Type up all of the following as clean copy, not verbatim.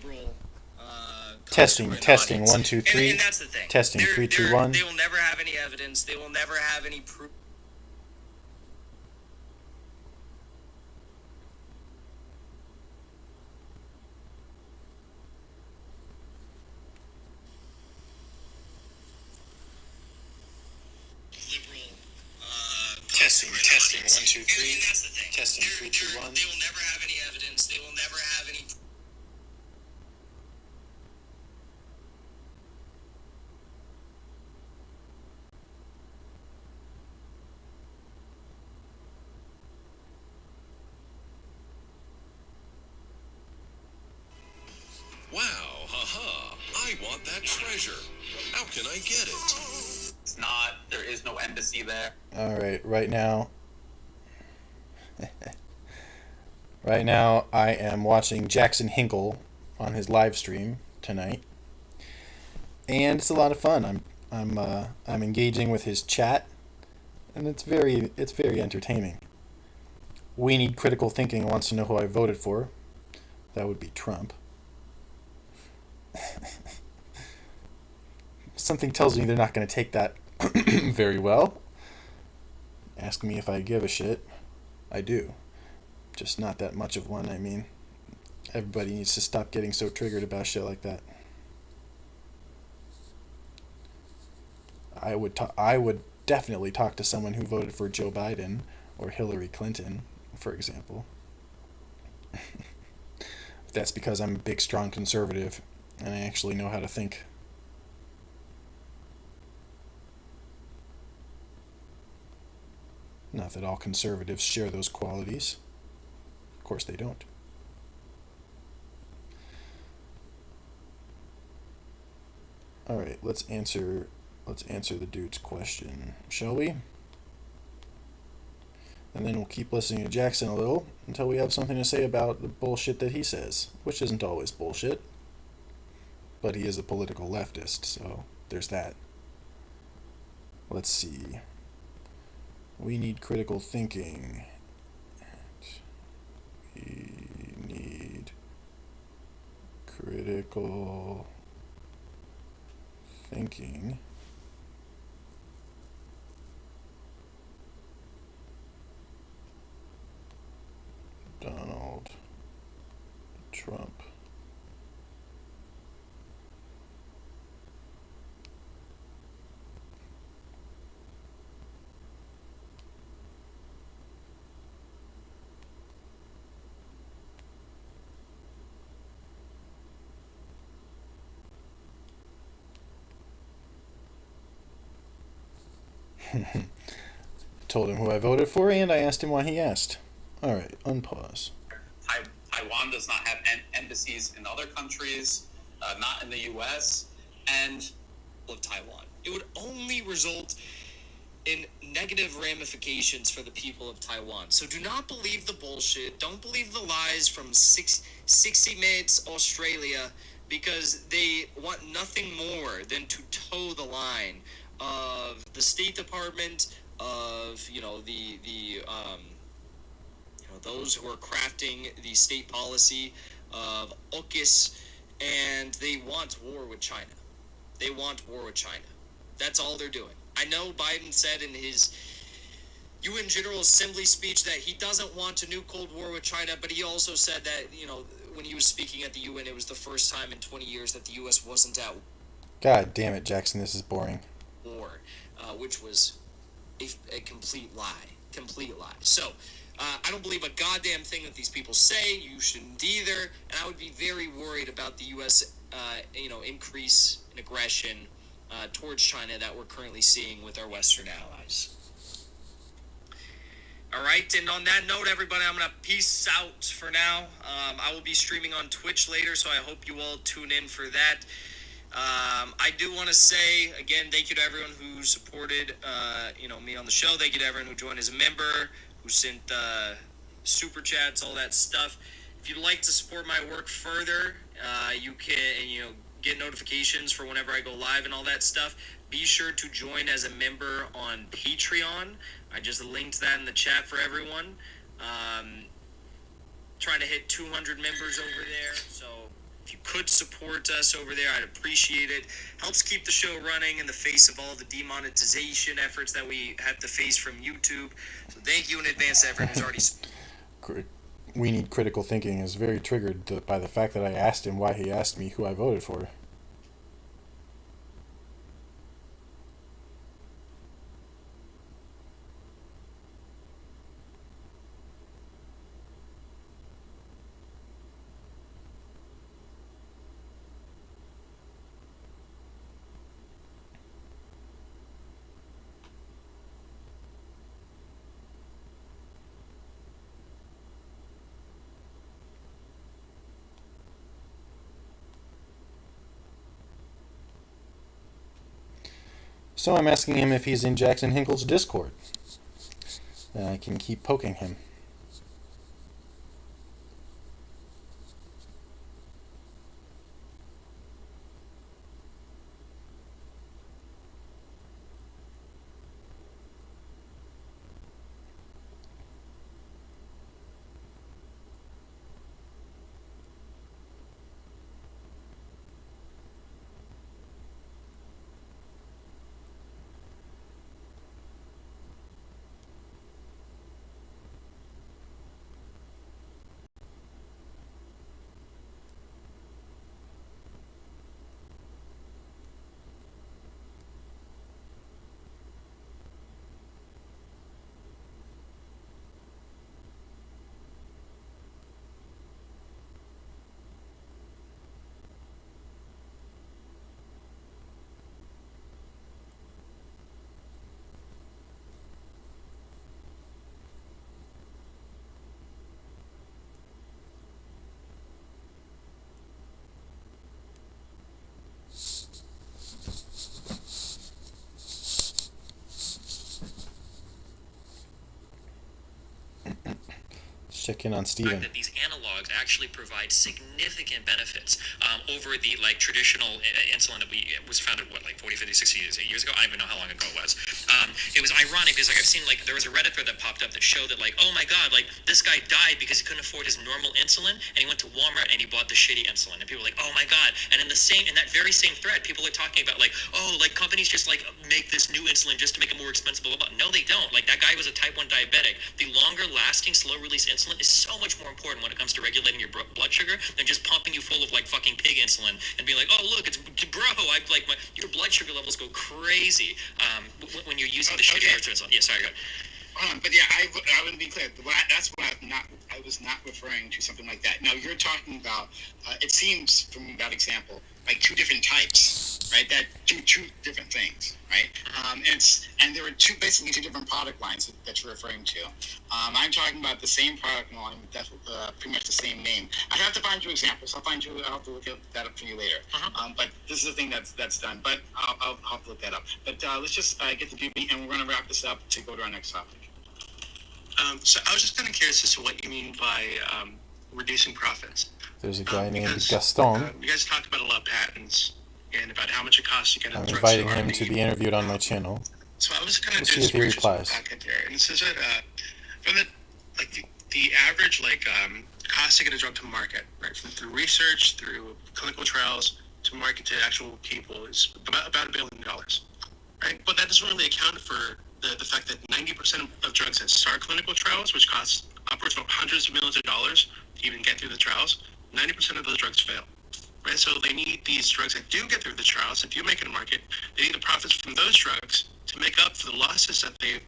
liberal Testing, consumer testing, audience. 1, 2, 3. And that's the thing. Testing, 3, 2, 1. They will never have any evidence. They will never have any proof. Liberal Testing, 1, 2, 3. And that's the thing. Testing, 3, 2, 1. They will never have any evidence. They will never have any. Wow, haha, I want that treasure. How can I get it? It's not, there is no embassy there. Alright, right now I am watching Jackson Hinkle on his live stream tonight. And it's a lot of fun. I'm engaging with his chat, and it's very entertaining. We Need Critical Thinking wants to know who I voted for. That would be Trump. Something tells me they're not going to take that very well. Ask me if I give a shit. I do. Just not that much of one. I mean, everybody needs to stop getting so triggered about shit like that. I would definitely talk to someone who voted for Joe Biden or Hillary Clinton, for example. That's because I'm a big, strong conservative, and I actually know how to think. Not that all conservatives share those qualities. Of course they don't. Alright, let's answer the dude's question, shall we? And then we'll keep listening to Jackson a little until we have something to say about the bullshit that he says, which isn't always bullshit. But he is a political leftist, so there's that. Let's see. We need critical thinking. We need critical thinking. Donald Trump. Told him who I voted for, and I asked him why he asked. Alright, unpause. Taiwan does not have embassies in other countries, not in the U.S., and Of Taiwan. It would only result in negative ramifications for the people of Taiwan. So do not believe the bullshit. Don't believe the lies from 60 Minutes Australia, because they want nothing more than to toe the line of the State Department, of those who are crafting the state policy of AUKUS, and they want war with China. They want war with China. That's all they're doing. I know Biden said in his UN General Assembly speech that he doesn't want a new Cold War with China, but he also said that, when he was speaking at the UN, it was the first time in 20 years that the U.S. wasn't at God damn it, Jackson, this is boring. war, which was a complete lie. Complete lie. So, I don't believe a goddamn thing that these people say. You shouldn't either. And I would be very worried about the U.S., increase in aggression towards China that we're currently seeing with our Western allies. All right, and on that note, everybody, I'm going to peace out for now. I will be streaming on Twitch later, so I hope you all tune in for that. I do want to say, again, thank you to everyone who supported, me on the show. Thank you to everyone who joined as a member, who sent super chats, all that stuff. If you'd like to support my work further, you can, get notifications for whenever I go live and all that stuff. Be sure to join as a member on Patreon. I just linked that in the chat for everyone. Trying to hit 200 members over there, so if you could support us over there, I'd appreciate it. Helps keep the show running in the face of all the demonetization efforts that we have to face from YouTube. So thank you in advance to everyone who's already. We Need Critical Thinking is very triggered by the fact that I asked him why he asked me who I voted for. So I'm asking him if he's in Jackson Hinkle's Discord. And I can keep poking him. Check in on Steven. That these analogs actually provide significant benefits over the traditional insulin that was founded 40, 50, 60 years ago. I don't even know how long ago it was. It was ironic because I've seen there was a Reddit thread that popped up that showed that oh my god, this guy died because he couldn't afford his normal insulin, and he went to Walmart and he bought the shitty insulin, and people were like, oh my god. And in that very same thread, people are talking about companies just make this new insulin just to make it more expensive. Blah, blah, blah. No, they don't. That guy was a type 1 diabetic. The longer lasting slow release insulin is so much more important when it comes to regulating your blood sugar than just pumping you full of fucking pig insulin and being oh look, it's your blood sugar levels go crazy when you're using the shitty insulin. Yeah, sorry, go ahead. But yeah, I want to be clear. I was not referring to something like that. Now you're talking about. It seems from that example two different types, right? That do two different things, right? And there were basically two different product lines that you're referring to. I'm talking about the same product line, that's pretty much the same name. I have to find you examples. I'll have to look that up for you later. But this is the thing that's done. But I'll have to look that up. But let's just get the beauty, and we're going to wrap this up to go to our next topic. So I was just kind of curious as to what you mean by reducing profits. There's a guy named Gaston. You guys talked about a lot of patents and about how much it costs to get I'm inviting him to be interviewed on my channel. So I was kind of doing some research on the back end here, and it says that from the average cost to get a drug to market, right, through research, through clinical trials to market to actual people is about $1 billion, right? But that doesn't really account for the fact that 90% of drugs that start clinical trials, which costs upwards of hundreds of millions of dollars to even get through the trials, 90% of those drugs fail, right? So they need these drugs that do get through the trials, that do make it a market. They need the profits from those drugs to make up for the losses that they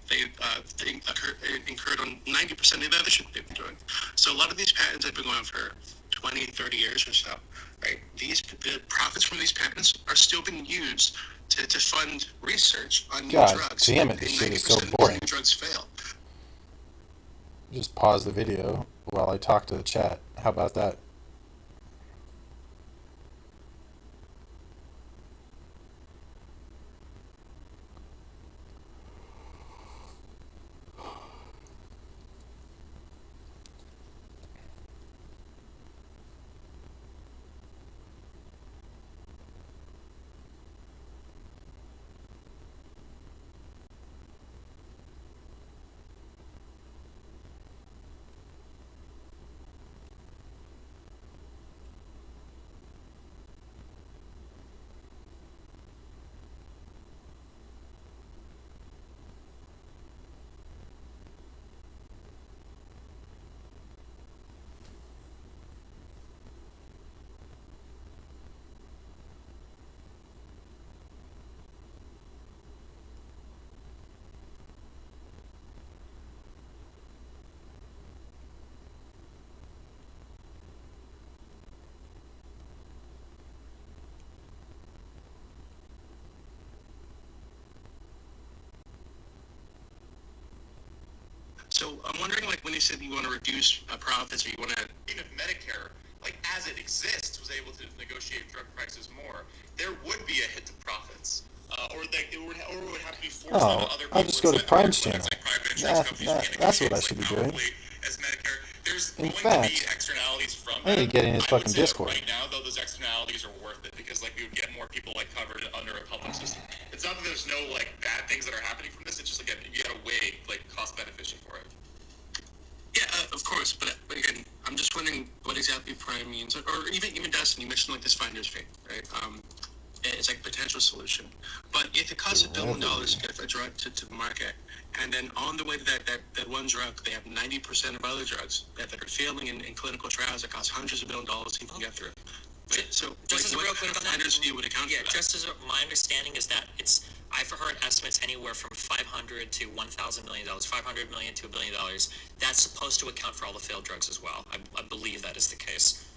incurred on 90% of the other shit they've been doing. So a lot of these patents have been going on for 20, 30 years or so, right? The profits from these patents are still being used to fund research on new drugs. Damn it, this shit is so boring. New drugs fail. Just pause the video while I talk to the chat. How about that? So I'm wondering, like, when you said you want to reduce profits or you want to, Even if Medicare, like as it exists, was able to negotiate drug prices more, there would be a hit to profits. Or it would have to be forced on other people. I'll just go to inside the Prime's market, channel. like private insurance companies That's can't what I negotiate should be as doing. powerfully as Medicare. There's In going to fact, be externalities from I need to get in his I would fucking say that Discord. right now, though, those externalities are worth it because like we would get more people like covered under a public system. It's not that there's no like bad things that are happening from this. It's just again you gotta weigh like cost benefit for it. yeah, of course, but again, I'm just wondering what exactly Prime means, or even Dustin, you mentioned like this finder's fee, right? It's like a potential solution. But if it costs $1 billion to get a drug to the market, and then on the way to that one drug, they have 90% of other drugs that are failing in clinical trials that cost hundreds of $1 millions people can get through. Right? So, Just as a what real quick on that, finder's fee would account yeah, for that? just as my understanding is that I've heard estimates anywhere from $500 to $1,000 million, $500 million to $1 billion. That's supposed to account for all the failed drugs as well. I believe that is the case.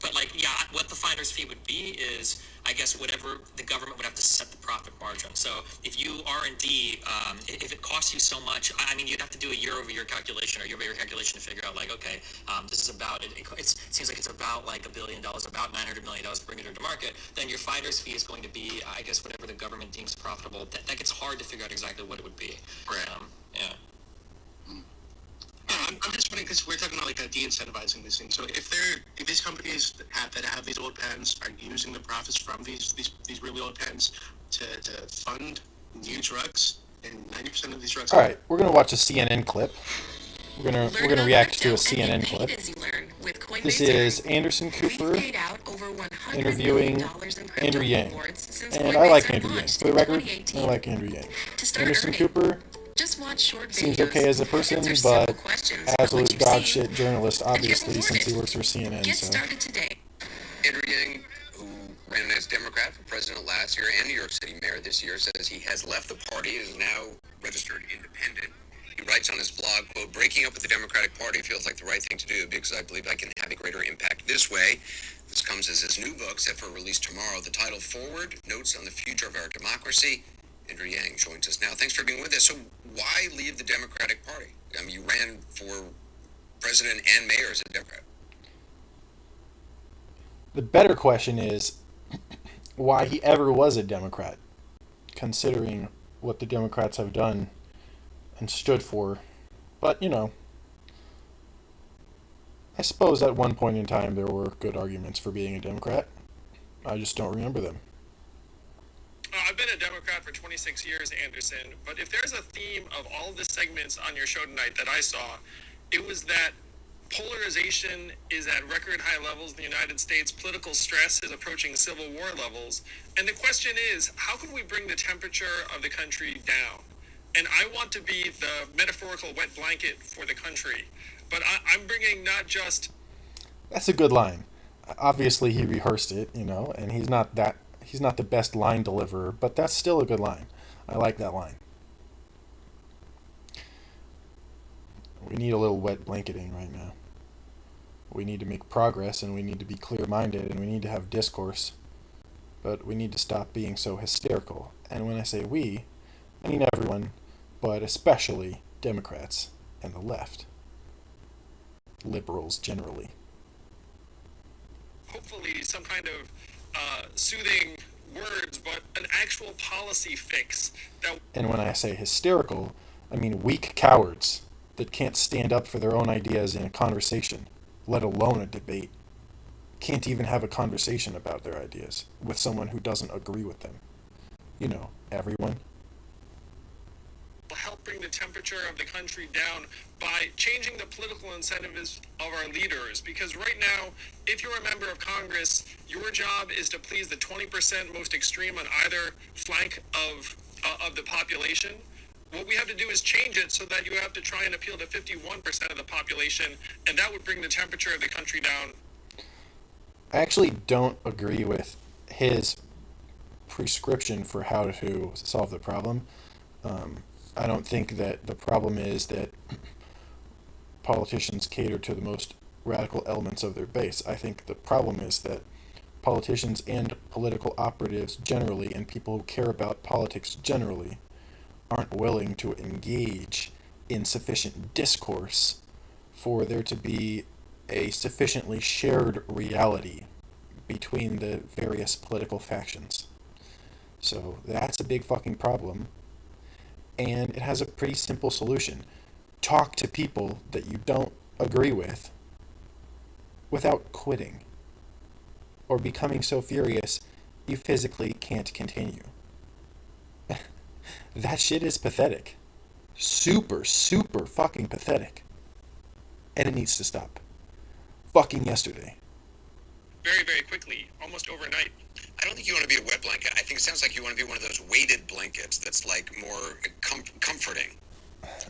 But like, yeah, what the finder's fee would be is, I guess, whatever the government would have to set the profit margin. So if you R&D, if it costs you so much, I mean, you'd have to do a year-over-year calculation or year-over-year calculation to figure out, like, okay, this is about, it seems like it's about like $1 billion, about $900 million to bring it to market. Then your finder's fee is going to be, I guess, whatever the government deems profitable. That gets hard to figure out exactly what it would be. Right. Yeah. I'm just wondering because we're talking about like de-incentivizing these things. So if these companies that have these old patents are using the profits from these really old patents to fund new drugs, and 90% of these drugs. All right, we're gonna watch a CNN clip. We're gonna react to a CNN clip. This is Anderson Cooper interviewing Andrew Yang, and I like Andrew Yang. For the record, I like Andrew Yang. Anderson Cooper seems okay as a person, but absolute dog shit journalist, obviously, since he works for CNN. So. Andrew Yang, who ran as Democrat for president last year and New York City mayor this year, says he has left the party and is now registered independent. He writes on his blog, quote, "Breaking up with the Democratic Party feels like the right thing to do because I believe I can have a greater impact this way." This comes as his new book, set for release tomorrow. The title, Forward, Notes on the Future of Our Democracy. Andrew Yang joins us now. Thanks for being with us. So why leave the Democratic Party? I mean, you ran for president and mayor as a Democrat. The better question is why he ever was a Democrat, considering what the Democrats have done and stood for. But, you know, I suppose at one point in time there were good arguments for being a Democrat. I just don't remember them. I've been a Democrat for 26 years, Anderson, but if there's a theme of all the segments on your show tonight that I saw, it was that polarization is at record high levels in the United States. Political stress is approaching Civil War levels. And the question is, how can we bring the temperature of the country down? And I want to be the metaphorical wet blanket for the country. But I'm bringing not just... That's a good line. Obviously, he rehearsed it, you know, and he's not the best line deliverer, but that's still a good line. I like that line. We need a little wet blanketing right now. We need to make progress, and we need to be clear-minded, and we need to have discourse. But we need to stop being so hysterical. And when I say we, I mean everyone, but especially Democrats and the left. Liberals generally. Hopefully some kind of soothing words, but an actual policy fix. And when I say hysterical, I mean weak cowards that can't stand up for their own ideas in a conversation, let alone a debate. Can't even have a conversation about their ideas with someone who doesn't agree with them. You know, everyone. Will help bring the temperature of the country down by changing the political incentives of our leaders. Because right now, if you're a member of Congress, your job is to please the 20% most extreme on either flank of the population. What we have to do is change it so that you have to try and appeal to 51% of the population, and that would bring the temperature of the country down. I actually don't agree with his prescription for how to solve the problem. I don't think that the problem is that politicians cater to the most radical elements of their base. I think the problem is that politicians and political operatives generally, and people who care about politics generally, aren't willing to engage insufficient discourse for there to be a sufficiently shared reality between the various political factions. So that's a big fucking problem. And it has a pretty simple solution. Talk to people that you don't agree with without quitting or becoming so furious you physically can't continue. That shit is pathetic. Super, super fucking pathetic. And it needs to stop. Fucking yesterday. Very, very quickly, almost overnight. I don't think you want to be a wet blanket. I think it sounds like you want to be one of those weighted blankets that's like more comforting.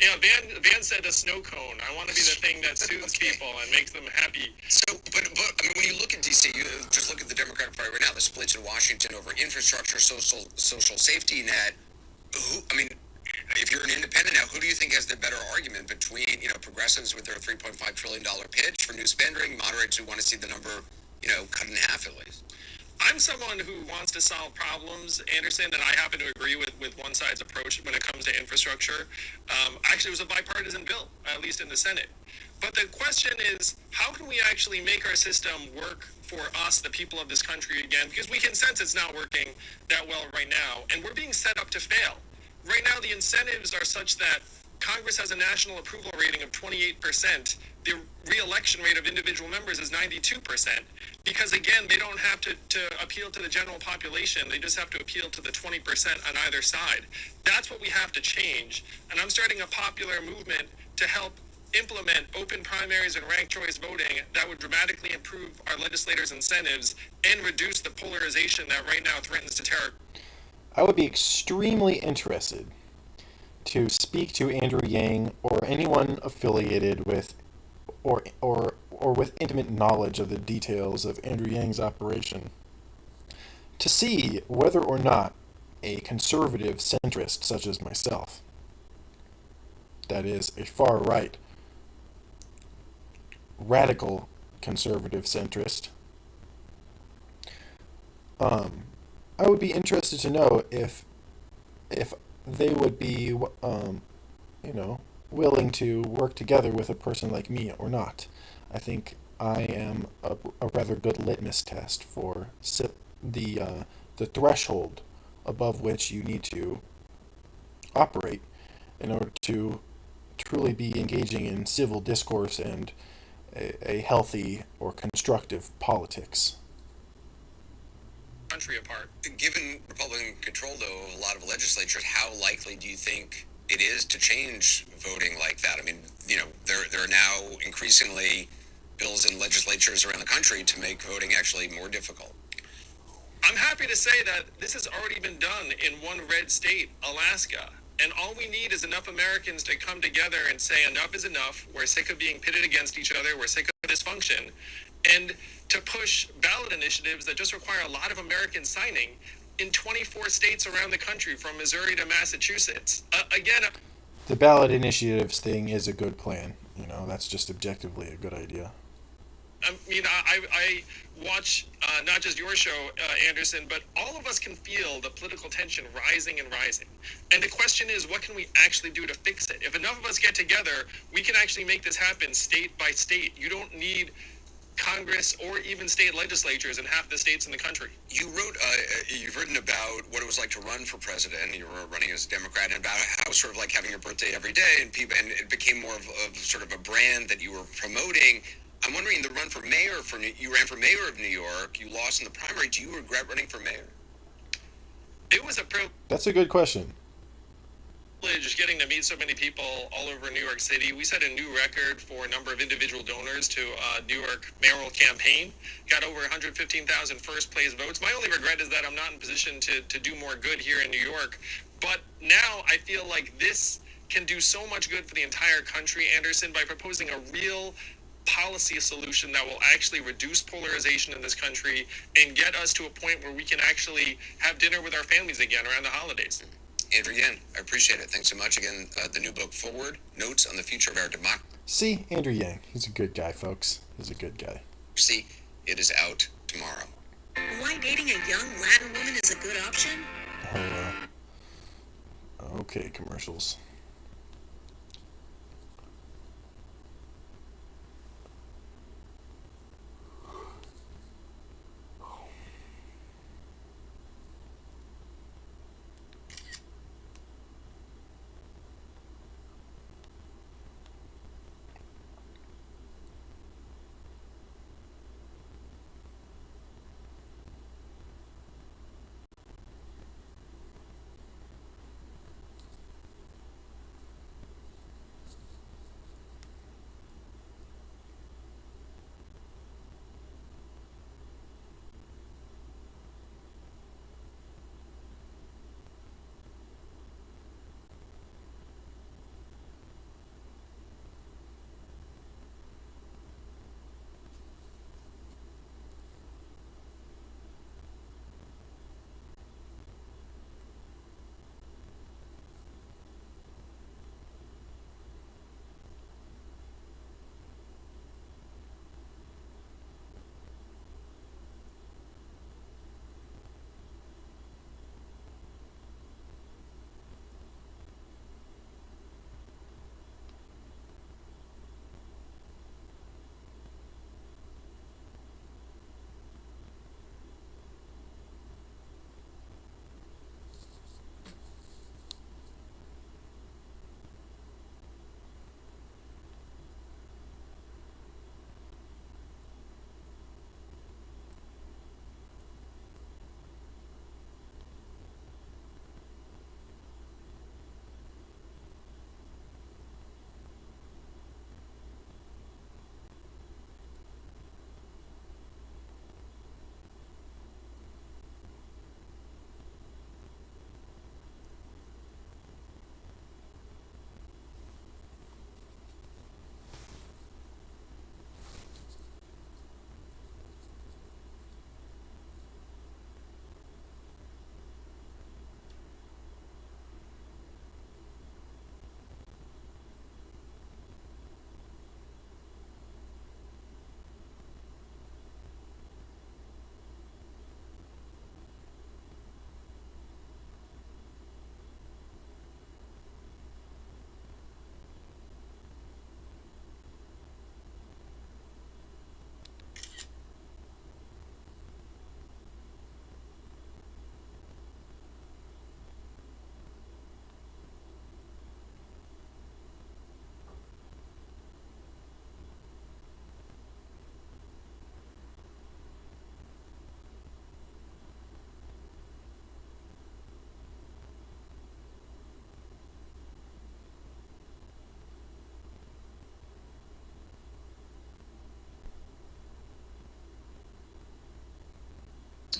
Yeah, Van said a snow cone. I want to be the thing that soothes people and makes them happy. So, but I mean, when you look at DC, you just look at the Democratic Party right now. The splits in Washington over infrastructure, social safety net. If you're an independent now, who do you think has the better argument between progressives with their $3.5 trillion pitch for new spending, moderates who want to see the number cut in half at least? I'm someone who wants to solve problems, Anderson, and I happen to agree with one side's approach when it comes to infrastructure. Actually, it was a bipartisan bill, at least in the Senate. But the question is, how can we actually make our system work for us, the people of this country, again? Because we can sense it's not working that well right now, and we're being set up to fail. Right now, the incentives are such that Congress has a national approval rating of 28%. The re-election rate of individual members is 92%. Because, again, they don't have to appeal to the general population. They just have to appeal to the 20% on either side. That's what we have to change. And I'm starting a popular movement to help implement open primaries and ranked choice voting that would dramatically improve our legislators' incentives and reduce the polarization that right now threatens to tear. I would be extremely interested to speak to Andrew Yang or anyone affiliated with or with intimate knowledge of the details of Andrew Yang's operation to see whether or not a conservative centrist such as myself, that is a far right radical conservative centrist, I would be interested to know if they would be willing to work together with a person like me or not. I think I am a rather good litmus test for the threshold above which you need to operate in order to truly be engaging in civil discourse and a healthy or constructive politics. Country apart. Given Republican control, though, of a lot of legislatures, how likely do you think it is to change voting like that? I mean, there are now increasingly bills in legislatures around the country to make voting actually more difficult. I'm happy to say that this has already been done in one red state, Alaska. And all we need is enough Americans to come together and say enough is enough. We're sick of being pitted against each other. We're sick of dysfunction. And to push ballot initiatives that just require a lot of Americans signing in 24 states around the country, from Missouri to Massachusetts. The ballot initiatives thing is a good plan. That's just objectively a good idea. I mean, I watch not just your show, Anderson, but all of us can feel the political tension rising and rising. And the question is, what can we actually do to fix it? If enough of us get together, we can actually make this happen state by state. You don't need Congress or even state legislatures in half the states in the country. You've written about what it was like to run for president. You were running as a Democrat, and about how it was sort of like having your birthday every day, and it became more of sort of a brand that you were promoting. I'm wondering, the run for mayor you ran for mayor of New York. You lost in the primary. Do you regret running for mayor? It was a privilege. That's a good question. Just getting to meet so many people all over New York City. We set a new record for a number of individual donors to New York mayoral campaign. Got over 115,000 first place votes. My only regret is that I'm not in position to do more good here in New York. But now I feel like this can do so much good for the entire country, Anderson, by proposing a real policy solution that will actually reduce polarization in this country and get us to a point where we can actually have dinner with our families again around the holidays. Andrew Yang, I appreciate it. Thanks so much. Again, the new book, Forward, Notes on the Future of Our Democracy. See, Andrew Yang. He's a good guy, folks. He's a good guy. See, it is out tomorrow. Why dating a young Latin woman is a good option? Okay, commercials.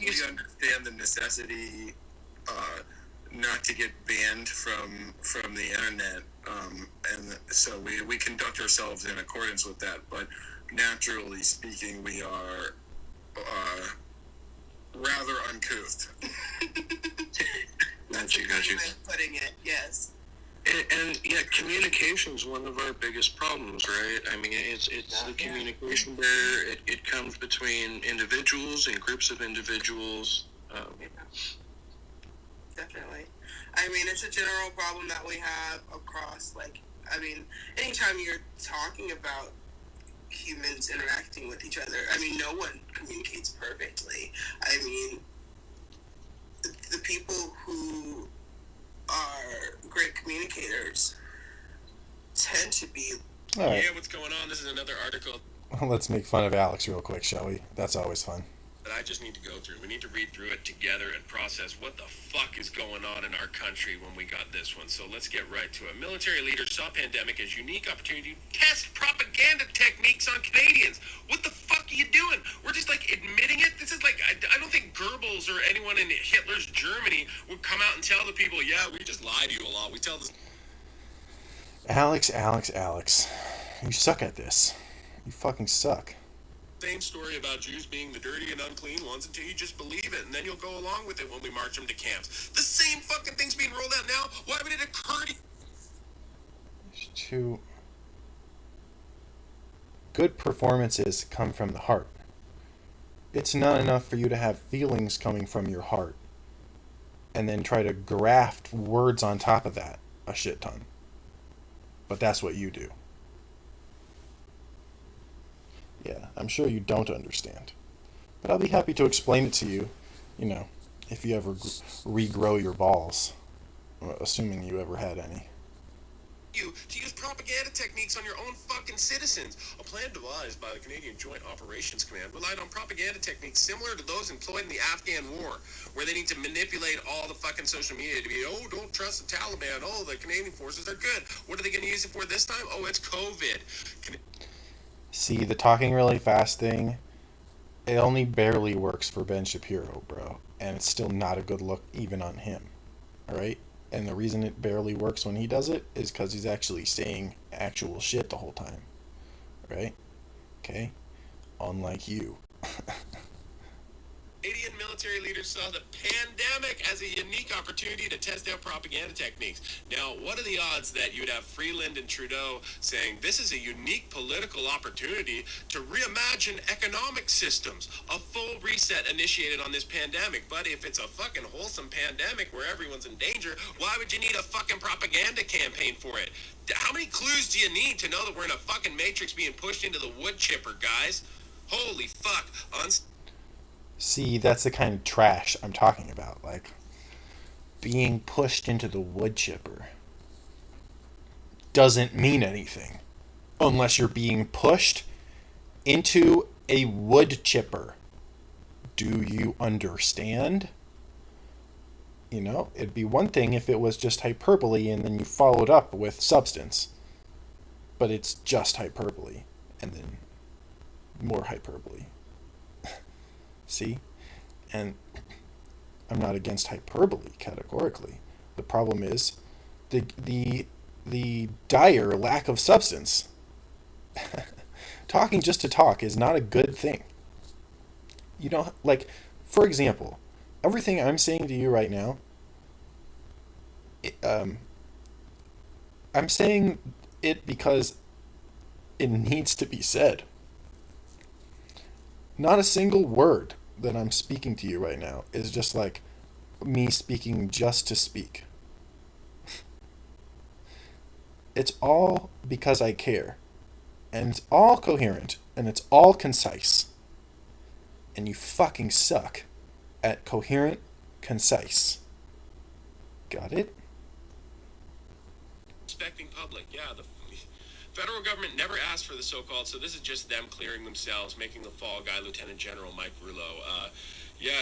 we understand the necessity not to get banned from the internet, and so we conduct ourselves in accordance with that. But naturally speaking, we are rather uncouth. That's a good way of putting it. Yes. And yeah, communication is one of our biggest problems, right? I mean, it's the communication barrier. It comes between individuals and groups of individuals. Definitely. I mean, it's a general problem that we have across, anytime you're talking about humans interacting with each other, no one communicates perfectly. The people who are great communicators tend to be. All right. Yeah, what's going on? This is another article Let's make fun of Alex real quick, shall we? That's always fun. that I just need to go through. We need to read through it together and process what the fuck is going on in our country when we got this one. So let's get right to it. Military leaders saw pandemic as unique opportunity to test propaganda techniques on Canadians. What the fuck are you doing? We're just admitting it? This is I don't think Goebbels or anyone in Hitler's Germany would come out and tell the people, yeah, we just lie to you a lot. We tell this. Alex. You suck at this. You fucking suck. Same story about Jews being the dirty and unclean ones until you just believe it, and then you'll go along with it when we march them to camps. The same fucking thing's being rolled out now. Why would it occur to you? Good performances come from the heart. It's not enough for you to have feelings coming from your heart and then try to graft words on top of that a shit ton. But that's what you do. Yeah, I'm sure you don't understand. But I'll be happy to explain it to you, if you ever regrow your balls. Assuming you ever had any. You to use propaganda techniques on your own fucking citizens. A plan devised by the Canadian Joint Operations Command relied on propaganda techniques similar to those employed in the Afghan war, where they need to manipulate all the fucking social media to be, oh, don't trust the Taliban, oh, the Canadian forces are good. What are they going to use it for this time? Oh, it's COVID. See, the talking really fast thing, it only barely works for Ben Shapiro, bro. And it's still not a good look even on him. Alright? And the reason it barely works when he does it is because he's actually saying actual shit the whole time. Right? Okay? Unlike you. Canadian military leaders saw the pandemic as a unique opportunity to test out propaganda techniques. Now, what are the odds that you'd have Freeland and Trudeau saying this is a unique political opportunity to reimagine economic systems, a full reset initiated on this pandemic? But if it's a fucking wholesome pandemic where everyone's in danger, why would you need a fucking propaganda campaign for it? How many clues do you need to know that we're in a fucking matrix being pushed into the wood chipper, guys? Holy fuck. See, that's the kind of trash I'm talking about. Being pushed into the wood chipper doesn't mean anything unless you're being pushed into a wood chipper. Do you understand? It'd be one thing if it was just hyperbole and then you followed up with substance. But it's just hyperbole and then more hyperbole. See? And I'm not against hyperbole categorically. The problem is the dire lack of substance. Talking just to talk is not a good thing. For example, everything I'm saying to you right now, I'm saying it because it needs to be said. Not a single word that I'm speaking to you right now is just me speaking just to speak. It's all because I care. And it's all coherent. And it's all concise. And you fucking suck at coherent, concise. Got it? Respecting public, yeah, the federal government never asked for the so-called, so this is just them clearing themselves, making the fall guy Lieutenant General Mike Rouleau.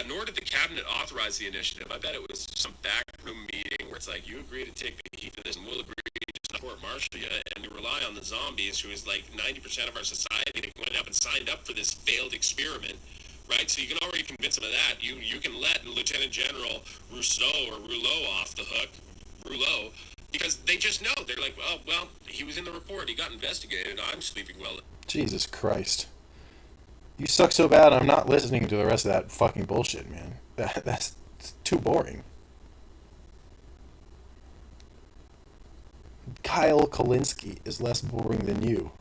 Nor did the cabinet authorize the initiative. I bet it was some backroom meeting where it's you agree to take the heat for this and we'll agree to court-martial you, and we rely on the zombies, who is 90% of our society that went up and signed up for this failed experiment. right? So you can already convince him of that. You can let Lieutenant General Rousseau or Rouleau off the hook, Rouleau, because they just know. They're like, oh, well, he was in the report. He got investigated. I'm sleeping well. Jesus Christ. You suck so bad I'm not listening to the rest of that fucking bullshit, man. That's too boring. Kyle Kalinske is less boring than you.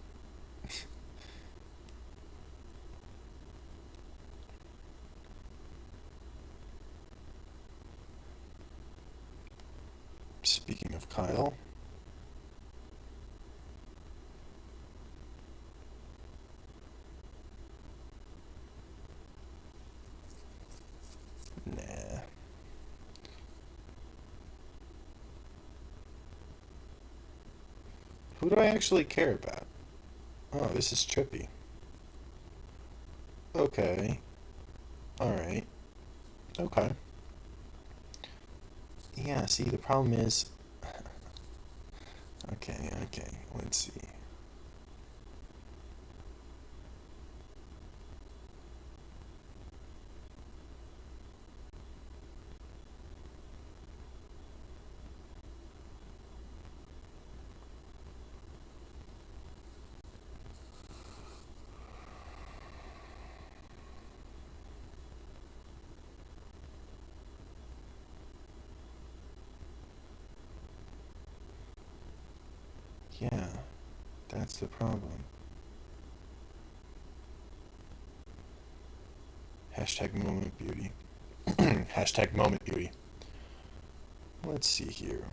Speaking of Kyle. Nah. Who do I actually care about? Oh, this is trippy. Okay. Alright. Okay. Yeah, see, the problem is... Okay, let's see. Yeah, that's the problem. Hashtag moment beauty. Hashtag moment beauty. Let's see here.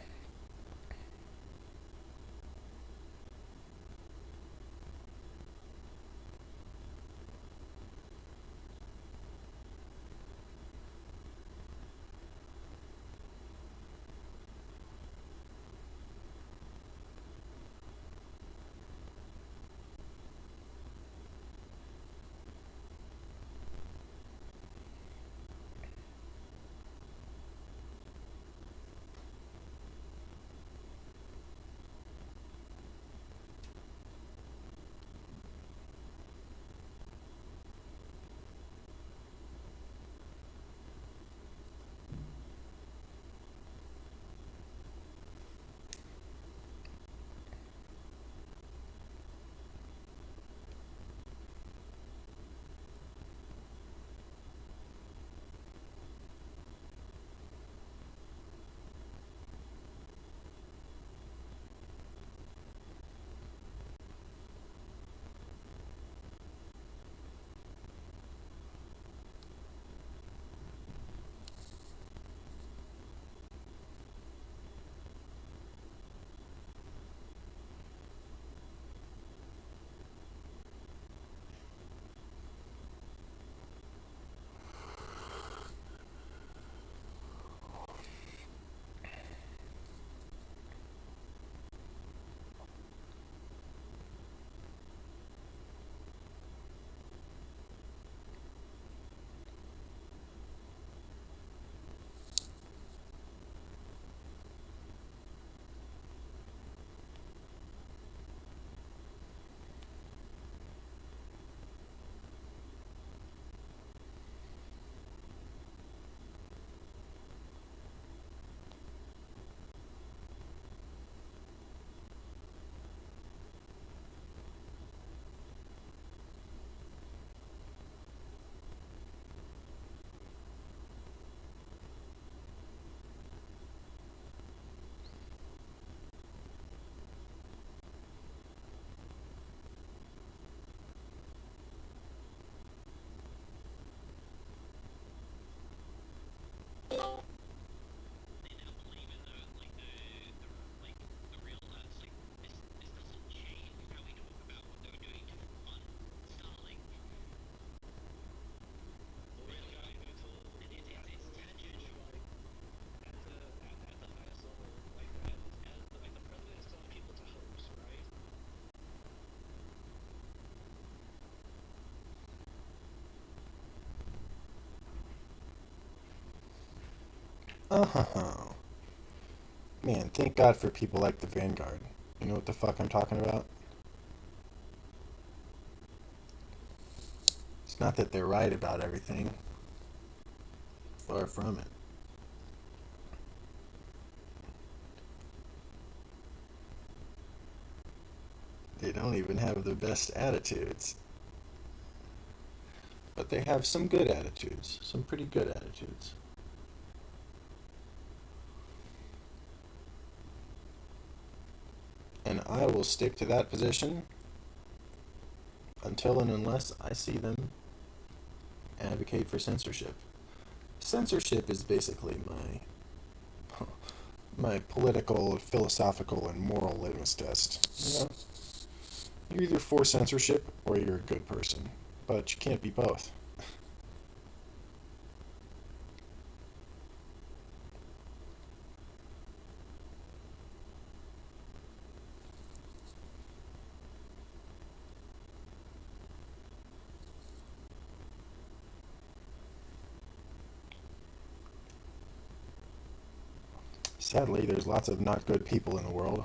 Uh-huh. Man, thank God for people like the Vanguard. You know what the fuck I'm talking about? It's not that they're right about everything. Far from it. They don't even have the best attitudes. But they have some good attitudes. Some pretty good attitudes. And I will stick to that position until and unless I see them advocate for censorship. Censorship is basically my political, philosophical, and moral litmus test. You know, you're either for censorship or you're a good person, but you can't be both. Sadly, there's lots of not good people in the world.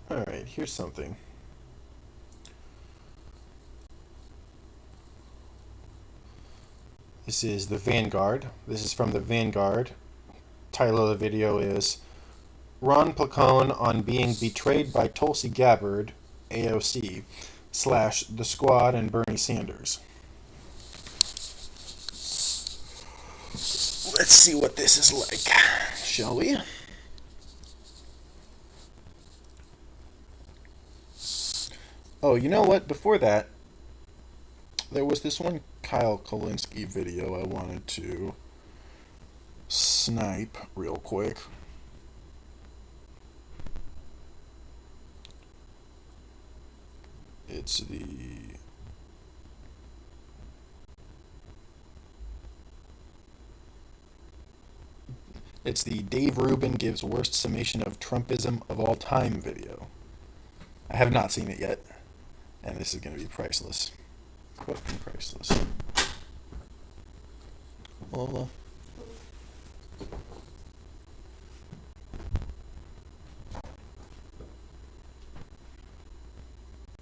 Alright, here's something. This is the Vanguard. This is from the Vanguard. Title of the video is Ron Placone on being betrayed by Tulsi Gabbard, AOC, / the Squad and Bernie Sanders. Let's see what this is like, shall we? Oh, you know what? Before that, there was this one Kyle Kulinski video I wanted to snipe real quick. It's the Dave Rubin gives worst summation of Trumpism of all time video. I have not seen it yet, and this is going to be priceless. Fucking priceless. Well,